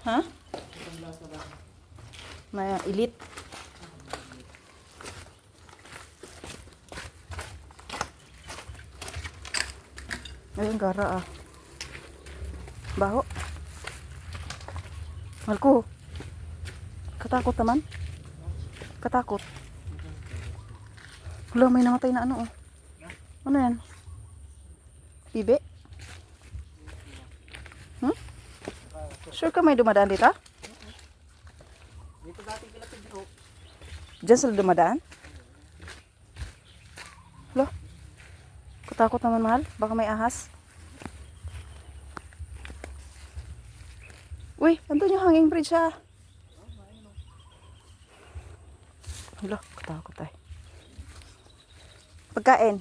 Ha? May ilit. Ayun, gara ah. Baho. Malko. Katakot naman. Katakot. Wala, may namatay na ano oh. Ano yan? Bibe? Hmm? Sure ka may dumadaan dito? Dito dati kilapid bro. Diyan sila dumadaan? Wala. Katakot naman mahal. Baka may ahas. Uy, andun yung hanging bridge ah. Wala, katakot ay. Pagkain.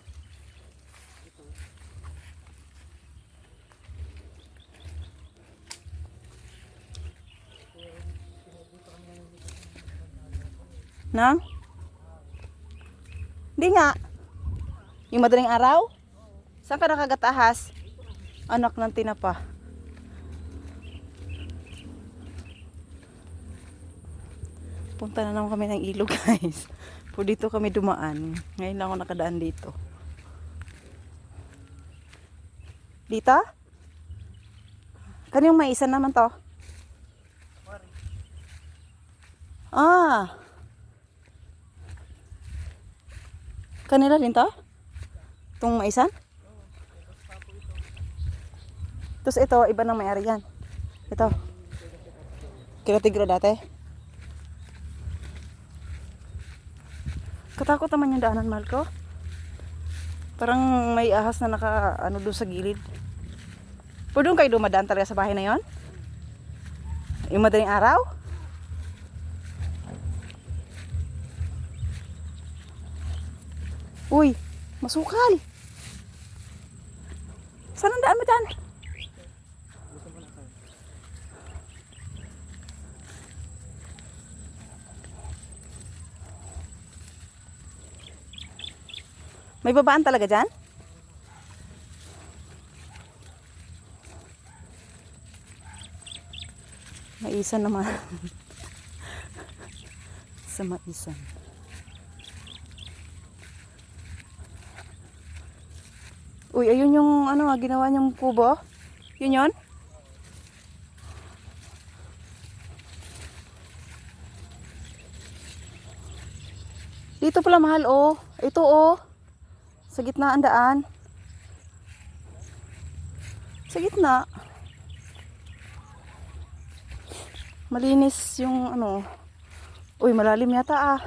Nang? Hindi nga. Yung madaling araw? Saan ka nakagatahas? Anak ng tinapa. Punta na naman kami ng ilog guys. Po dito kami dumaan. Ngayon lang ako nakadaan dito. Dito? Kanyung may isa naman to? Ah. Kanila din to? Itong maisan? Tapos ito, iba nang may-ari yan. Ito. Kilo-tigro dati. Katakot naman yung daanan, mahal ko. Parang may ahas na naka, ano doon sa gilid. Pwede doon kayo dumadaan talaga sa bahay na yon? Yung madaling araw? Uy, masukal. Saan ang daan mo dyan? May babaan talaga dyan? Maisan naman. Sa maisan. Uy, ayun yung ano, ginawa niyang kubo. Yun yun? Dito pala mahal oh. Ito oh. Sa gitna ang daan. Sa gitna. Malinis yung ano. Uy, malalim yata ah.